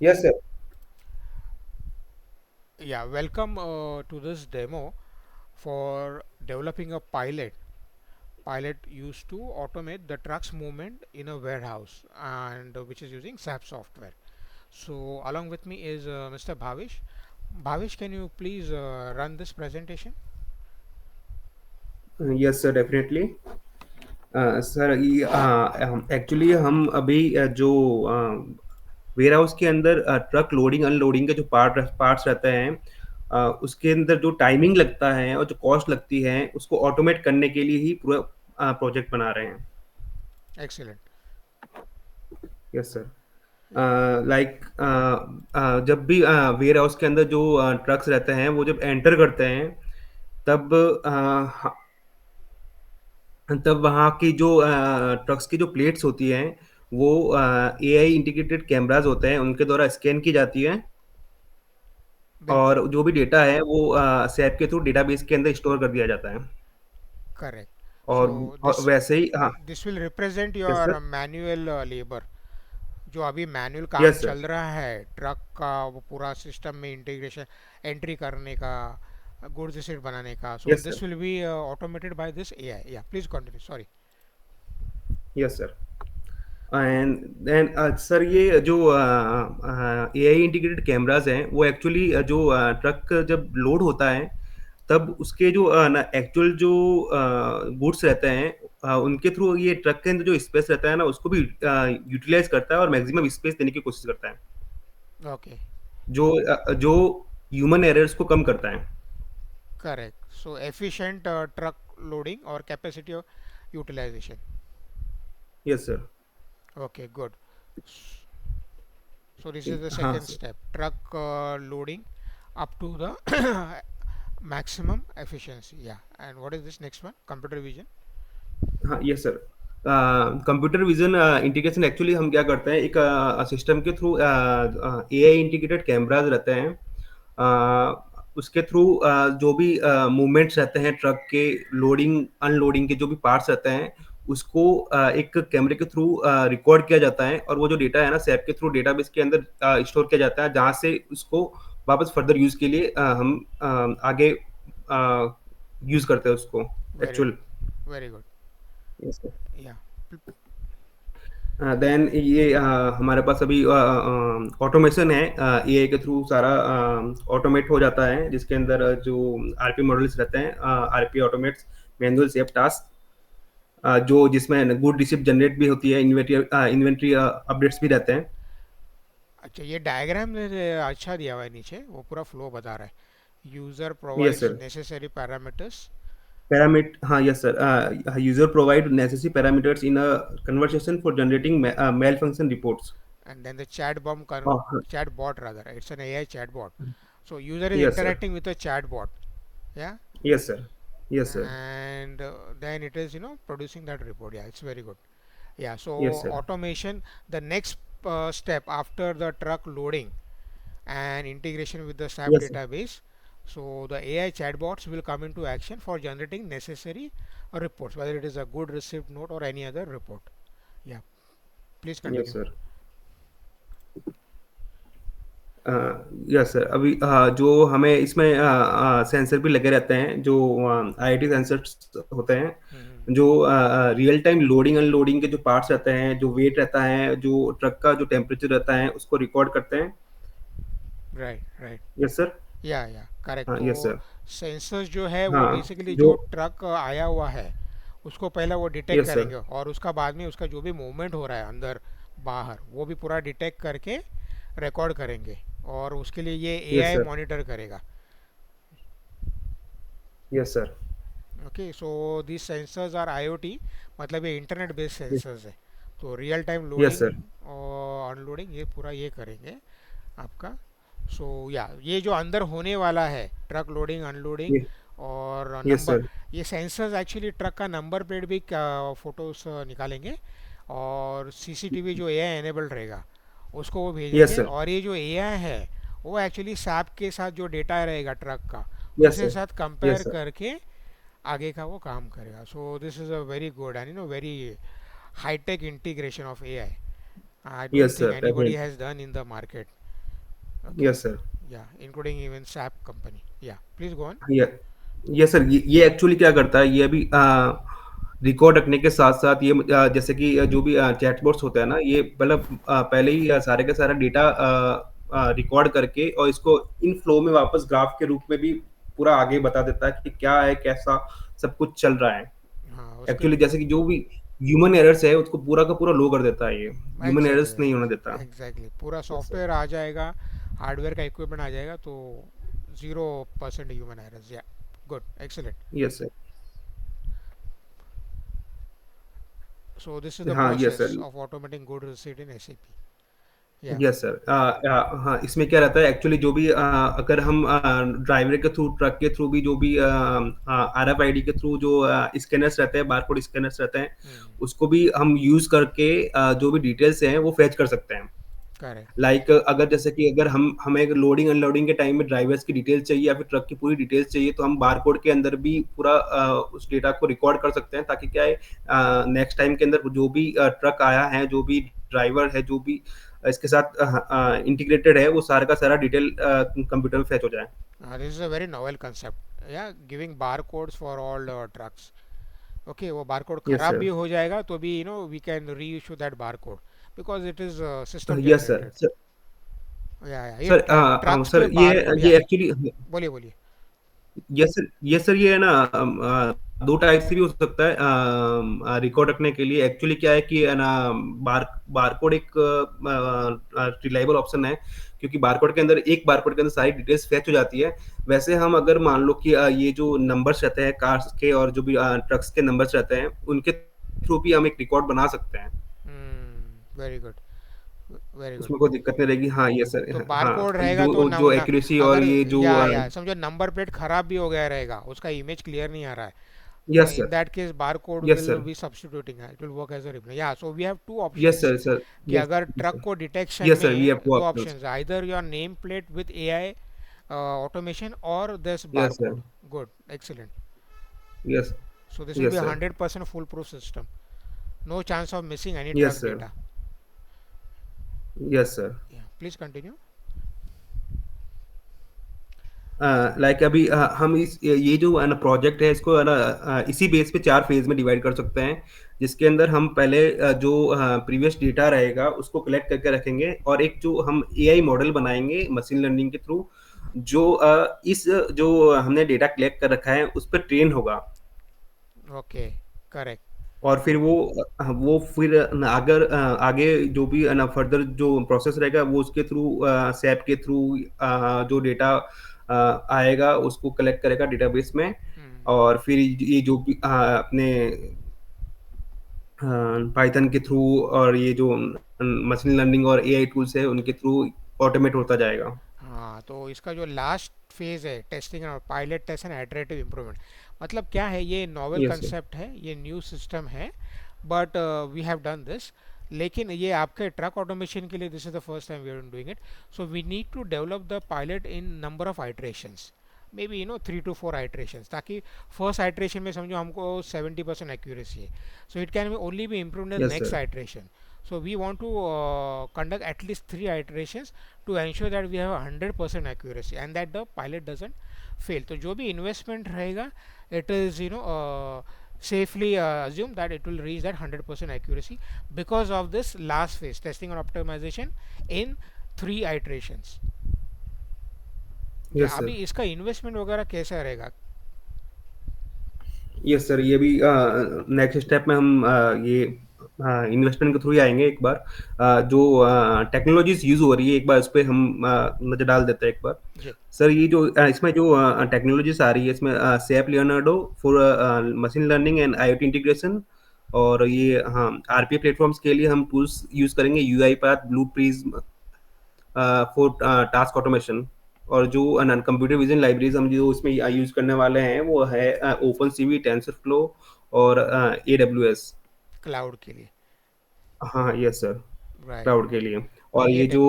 Yes, sir. Yeah, welcome to this demo for developing a pilot. Pilot used to automate the truck's movement in a warehouse and which is using SAP software. So along with me is Mr. Bhavish. Bhavish, can you please run this presentation? Yes, sir, definitely. Sir ये actually हम अभी जो ware house के अंदर truck loading unloading के जो parts रहते हैं, उसके अंदर जो टाइमिंग लगता है और जो कॉस्ट लगती है उसको ऑटोमेट करने के लिए ही पूरा प्रोजेक्ट बना रहे हैं। Excellent. Yes sir. Yeah, like जब भी वेयर हाउस के अंदर जो ट्रक्स रहते हैं वो जब एंटर करते हैं तब तब वहाँ की जो ट्रक्स की जो प्लेट्स होती हैं वो एआई इंटीग्रेटेड कैमरास होते हैं, उनके द्वारा स्कैन की जाती है बिल्कुल और जो भी डेटा है वो सैप के थ्रू डेटाबेस के अंदर स्टोर कर दिया जाता है। correct. और So और वैसे ही हाँ। this will represent yes your sir. manual labor. जो अभी मैनुअल काम यस सर। चल रहा है ट्रक का वो पूरा सिस्टम में इंटीग्रेशन एंट्री करने का गुड्स रिसीट बनाने का so yes this sir. Will be automated by this AI या please continue sorry yes sir. And then sir ये जो एआई इंटीग्रेटेड कैमरास हैं वो एक्चुअली जो ट्रक जब लोड होता है तब उसके जो ना एक्चुअल जो गुड्स रहते हैं, उनके थ्रू ये ट्रक के अंदर जो स्पेस रहता है ना उसको भी यूटिलाइज करता है और मैक्सिमम स्पेस देने की कोशिश करता है, ओके जो ह्यूमन एरर्स को कम करता है। Correct so efficient truck loading और capacity utilisation yes sir. Okay good so this is the हाँ second sir. step truck loading up to the maximum efficiency yeah and what is this next one computer vision हाँ, yes sir. Computer vision integration actually हम क्या करते हैं, एक system के through AI integrated cameras रहते हैं। उसके थ्रू जो भी मूवमेंट्स रहते हैं ट्रक के, लोडिंग अनलोडिंग के जो भी पार्ट्स रहते हैं उसको एक कैमरे के थ्रू रिकॉर्ड किया जाता है और वो जो डेटा है ना सैप के थ्रू डेटाबेस के अंदर स्टोर किया जाता है, जहाँ से उसको वापस फर्दर यूज के लिए हम आगे यूज करते हैं उसको very actual. good very good yes sir. yeah then ये हमारे पास अभी ऑटोमेशन है, एआई के थ्रू सारा ऑटोमेट हो जाता है, जिसके अंदर जो आरपी मॉडल्स रहते हैं, RP automates manual safe task, जो जिसमें गुड रिसिप्ट जनरेट भी होती है, इन्वेंटरी इन्वेंटरी अपडेट्स भी रहते हैं। अच्छा ये डायग्राम अच्छा दिया हुआ है नीचे वो पूरा फ्लो बता रहा है user yes provides sir. Necessary parameters parameter हाँ yes sir. User provide necessary parameters in a conversation for generating mail function reports. and then the chat bomb chat bot rather it's an AI chat bot so user is yes sir. interacting with a chat bot yeah yes sir. Yes sir. and then it is producing that report yeah it's very good yeah so yes sir. automation the next step after the truck loading and integration with the SAP yes sir. database. So the AI chatbots will come into action for generating necessary reports, whether it is a good receipt note or any other report. Yeah, please yes continue. Sir. Yes sir. अभी जो हमें इसमें sensor भी लगे रहते हैं, जो IT sensors होते Mhm. हैं, जो रियल टाइम लोडिंग अनलोडिंग के जो पार्ट्स रहते हैं, जो वेट रहता है, जो ट्रक का जो टेम्परेचर रहता है उसको रिकॉर्ड करते हैं। Right, right. Yes sir. या करेक्ट हाँ तो यस सर। सेंसर्स जो है वो हाँ बेसिकली जो जो ट्रक आया हुआ है उसको पहले वो डिटेक्ट यस सर। करेंगे और उसका बाद में उसका जो भी मूवमेंट हो रहा है अंदर बाहर वो भी पूरा डिटेक्ट करके रिकॉर्ड करेंगे और उसके लिए ये यस एआई सर। मॉनिटर करेगा yes sir. Okay so this sensors are IoT मतलब ये इंटरनेट बेस्ड सेंसर्स है तो real time yes loading sir. और अनलोडिंग ये पूरा ये करेंगे आपका सो या ये जो अंदर होने वाला है ट्रक लोडिंग अनलोडिंग और यस नंबर सर। ये सेंसर्स एक्चुअली ट्रक का नंबर प्लेट भी फोटोज निकालेंगे और सीसीटीवी जो एआई एनेबल्ड रहेगा उसको वो यस भेजेंगे सर। और ये जो एआई है वो एक्चुअली सैप के साथ जो डेटा रहेगा ट्रक का यस उसके सर। साथ यस कंपेयर सर। करके आगे का वो काम करेगा so this is a very good and very hi tech integration of AI I don't yes think sir. Anybody has done in the market Okay. Yes sir. Yeah, including even SAP company. Yeah, please go on. ये ये sir, ये actually क्या करता है, ये भी record रखने के साथ साथ ये जैसे कि जो भी चैटबॉट्स होता है ना, ये मतलब पहले ही सारे का सारा डेटा रिकॉर्ड करके और इसको इन फ्लो में वापस ग्राफ के रूप में भी पूरा आगे बता देता है कि क्या है, कैसा सब कुछ चल रहा है। हाँ उसके एक्चुअली जैसे कि जो भी ह्यूमन एरर्स है उसको पूरा का पूरा लो कर देता है, ये ह्यूमन एग्जैक्टली एरर्स नहीं होने देता। एग्जैक्टली पूरा यस सर। सॉफ्टवेयर आ जाएगा, हार्डवेयर का इक्विपमेंट आ जाएगा, तो 0% ह्यूमन एरर्स। या good, excellent. Yes sir. So this is the हाँ yes process sir. of automating good receipt in SAP. Yeah. Yes sir. हाँ, इसमें क्या रहता है एक्चुअली, जो भी अगर हम ड्राइवर के थ्रू, ट्रक के थ्रू भी जो भी RFID के थ्रू जो स्कैनर्स रहते हैं, बारकोड स्कैनर्स रहते हैं, Hmm. उसको भी हम यूज करके जो भी डिटेल्स हैं वो फेच कर सकते हैं। Correct. लाइक अगर जैसे कि अगर हम हमें लोडिंग अनलोडिंग के टाइम में ड्राइवर्स की डिटेल्स चाहिए या फिर ट्रक की पूरी डिटेल्स चाहिए, तो हम बारकोड के अंदर भी पूरा उस डेटा को रिकॉर्ड कर सकते हैं, ताकि क्या है नेक्स्ट टाइम के अंदर जो भी ट्रक आया है, जो भी ड्राइवर है, जो भी इसके साथ इंटीग्रेटेड है, वो सारा का सारा डिटेल कंप्यूटर में फेच हो जाए। This is a very novel concept. Yeah, giving barcodes for all trucks. Okay, वो barcode यस खराब सर। भी हो जाएगा तो भी we can reissue that barcode because it is system yes sir. generated. या ये सर ट्रक्स सर पे बारकोड। या ये एक्चुअली, बोलिए बोलिए। ये सर ये है ना, दो टाइप से भी हो सकता है रिकॉर्ड रखने के लिए। एक्चुअली क्या है कि है ना, बारकोड एक रिलायबल ऑप्शन है, क्योंकि बारकोड के अंदर, एक बारकोड के अंदर सारी डिटेल्स फेच हो जाती है। वैसे हम अगर मान लो कि ये जो नंबर्स रहते हैं कार्स के और जो भी ट्रक्स के नंबर्स रहते हैं, उनके थ्रू भी हम एक रिकॉर्ड बना सकते हैं। Very good, very good. उसमें कोई दिक्कत नहीं रहेगी। हाँ ये सर। तो हाँ, बारकोड रहेगा तो जो नम जो न, एक्यूरेसी और अगर ये जो या समझो नंबर प्लेट खराब भी हो गया रहेगा, उसका इमेज क्लियर नहीं आ रहा है, yes in sir. that case barcode yes will sir. be substituting it will work as a replay. Yeah, so we have two yes options sir sir. कि यस अगर ट्रक सर। को detection yes sir, we have में two दो options. Options, either your name plate with AI automation or this yes sir. barcode. Good, excellent. Yes. So this will be yes a sir. 100% foolproof system, no chance of missing any yes truck sir. data. Yes sir. Yeah, please continue. Like अभी हम इस ये जो है ना project है, इसको है ना इसी बेस पे 4 फेज में डिवाइड कर सकते हैं, जिसके अंदर हम पहले जो प्रीवियस डेटा रहेगा उसको कलेक्ट करके रखेंगे, और एक जो हम एआई मॉडल बनाएंगे मशीन लर्निंग के थ्रू, जो इस जो हमने डेटा कलेक्ट कर रखा है उस पर ट्रेन होगा। Okay, correct. और फिर वो फिर अगर आगे जो भी ना फर्दर जो प्रोसेस रहेगा, वो उसके थ्रू सैप के थ्रू जो डेटा आएगा उसको कलेक्ट करेगा डेटाबेस में, Hmm. और फिर ये जो भी अपने पाइथन के थ्रू और ये जो मशीन लर्निंग और एआई टूल्स है उनके थ्रू ऑटोमेट होता जाएगा। हाँ, तो इसका जो लास्ट फेज है टेस्टिंग और pilot test and iterative improvement, मतलब क्या है, ये नॉवेल यस सर। कंसेप्ट है, ये न्यू सिस्टम है, but we have done this. लेकिन ये आपके ट्रक ऑटोमेशन के लिए this is the first time we are doing it. So we need to develop the pilot in number of iterations, maybe 3 to 4 iterations, ताकि first iteration में समझो हमको 70% accuracy है, so it can only be improve in the yes next sir. Iteration. So we want to conduct at least 3 iterations to ensure that we have 100% accuracy and that the pilot doesn't fail. तो जो भी investment रहेगा, it is safely assume that it will reach that 100% accuracy because of this last phase testing and optimization in 3 iterations. क्या yes अभी sir. इसका investment वगैरह कैसा रहेगा? यस सर, ये भी नेक्स्ट स्टेप में हम ये इन्वेस्टमेंट के थ्रू ही आएंगे। एक बार जो टेक्नोलॉजीज यूज हो रही है, एक बार उस पर हम नजर डाल देते हैं एक बार। जी। सर ये जो इसमें जो टेक्नोलॉजीज आ रही है, इसमें SAP Leonardo for machine learning and IoT integration, और ये हाँ आरपीए प्लेटफॉर्म्स के लिए हम टूल्स यूज करेंगे, UI path, blue prism for task automation. और जो कंप्यूटर विजन लाइब्रेरीज हम जो इसमें यूज करने वाले हैं वो है ओपन सीवी, टेंसर फ्लो और ए डब्ल्यू एस। क्लाउड के लिए। हाँ यस सर। राइट क्लाउड के राइट। लिए। तो और ये ये जो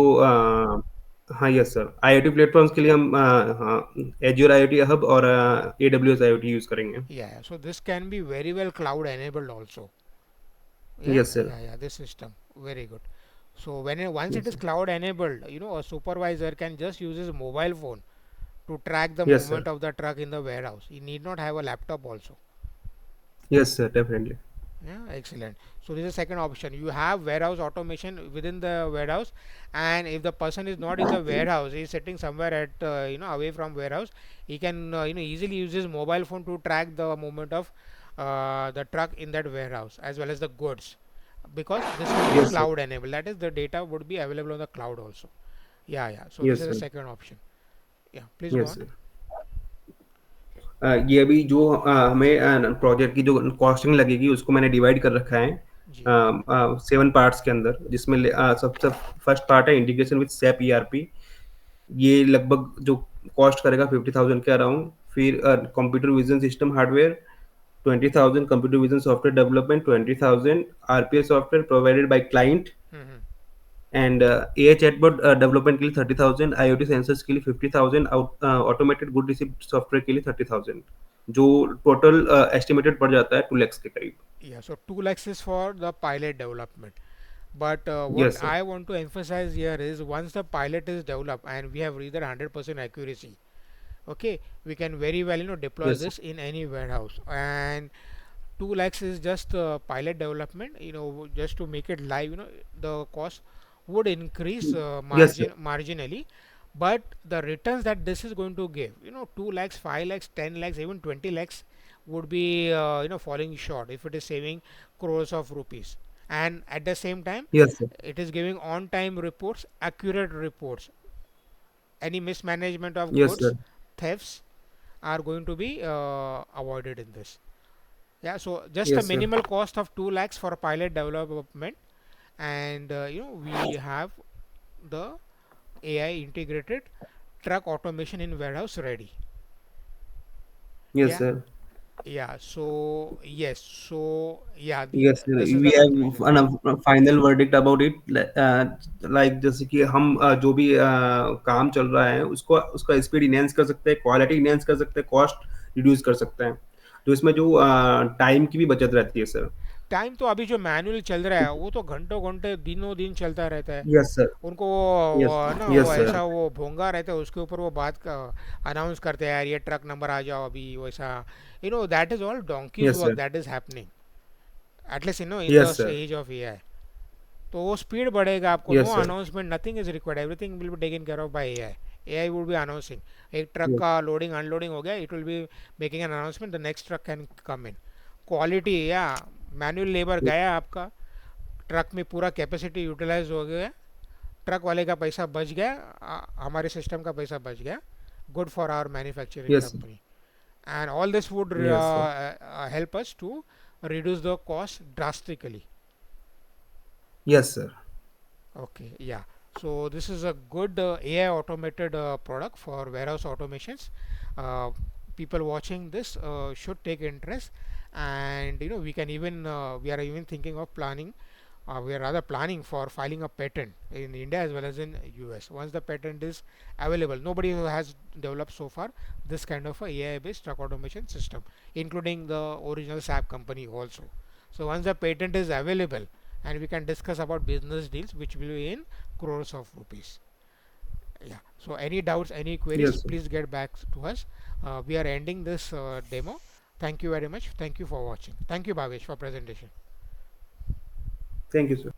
हाँ यस सर, आईओटी प्लेटफॉर्म्स के लिए हम हाँ एज्योर आईओटी हब और A W S IoT use करेंगे। yeah, so this can be very well cloud enabled also. Yeah, yes sir. yeah, this system very good. So once it Yes, is sir. cloud enabled, a supervisor can just use his mobile phone to track the Yes, sir. movement of the truck in the warehouse. He need not have a laptop also. Yes, sir. Definitely. Yeah, excellent. So this is second option. You have warehouse automation within the warehouse, and if the person is not in the warehouse, he is sitting somewhere at away from warehouse, he can easily use his mobile phone to track the movement of the truck in that warehouse as well as the goods, because this will be Yes, sir. cloud enabled. That is, the data would be available on the cloud also. Yeah, yeah. So this Yes, is the sir. second option. Yeah, please go Yes, on. sir. ये अभी जो हमें project की जो costing लगेगी उसको मैंने divide कर रखा है जी। 7 पार्ट्स के अंदर, जिसमें सबसे फर्स्ट पार्ट है इंटीग्रेशन विद SAP ERP। ये लगभग जो कॉस्ट करेगा 50,000 के अराउंड। फिर computer vision system hardware 20,000, computer vision software development 20,000, RPA software provided by client hmm. And AI chatbot development के लिए 30,000, IoT सेंसर्स के लिए 50,000, ऑटोमेटेड गुड रिसीप्ट सॉफ्टवेयर के लिए 30,000, जो टोटल एस्टिमेटेड पड़ जाता है 2 lakhs के करीब। Yeah, so 2 lakhs is for the pilot development. But what yes sir. I want to emphasize here is, once the pilot is developed and we have reached 100% accuracy, okay, we can very well deploy yes sir. this in any warehouse. And 2 lakhs is just pilot development, just to make it live. The cost would increase yes sir. marginally, but the returns that this is going to give, 2 lakhs, 5 lakhs, 10 lakhs, even 20 lakhs would be falling short if it is saving crores of rupees. And at the same time, yes sir. it is giving on time reports, accurate reports. Any mismanagement of yes goods, sir. thefts are going to be avoided in this. Yeah, so just a yes sir. minimal cost of 2 lakhs for pilot development, and we have the AI integrated truck automation in warehouse ready. Yes Yeah, sir. yeah. So yes, so yeah, yes sir, this is we the conclusion. Have final verdict about it. Like जैसे कि हम जो भी काम चल रहा है उसको उसका स्पीड इनहेंस कर सकते हैं, क्वालिटी इनहेंस कर सकते हैं, कॉस्ट रिड्यूस कर सकते हैं। तो इसमें जो टाइम की भी बचत रहती है सर। टाइम तो अभी जो मैनुअल चल रहा है वो तो घंटों घंटे दिनों दिन चलता रहता है। Yes sir. उनको यस। ना वो यस सर। ऐसा वो भोंगा रहता है, उसके ऊपर वो बात का अनाउंस करते हैं, यार ये ट्रक नंबर आ जाओ अभी, वैसा that is all donkeys yes work sir. That is happening, at least in the yes sir. Age of AI. तो वो स्पीड बढ़ेगा, आपको no yes sir. Announcement, nothing is required, everything will be taken care of by AI. AI would be announcing, एक truck yes. का loading unloading हो गया, it will be making an announcement, the next truck can come in. Quality या manual labour गया आपका, truck में पूरा capacity utilise हो गया, ट्रक वाले का पैसा बच गया, हमारे सिस्टम का पैसा बच गया, good for our manufacturing yes. Company. And all this would yes sir. help us to reduce the cost drastically. Yes sir. Okay, yeah. So this is a good AI automated product for warehouse automations. Uh, People watching this should take interest, and we can even we are even thinking of planning. We are rather planning for filing a patent in India as well as in US. Once the patent is available, nobody who has developed so far this kind of a AI-based truck automation system, including the original SAP company also. So once the patent is available, and we can discuss about business deals which will be in crores of rupees. Yeah, so any doubts, any queries, yes sir. please get back to us. We are ending this demo. Thank you very much. Thank you for watching. Thank you, Bhavesh, for presentation. Thank you sir.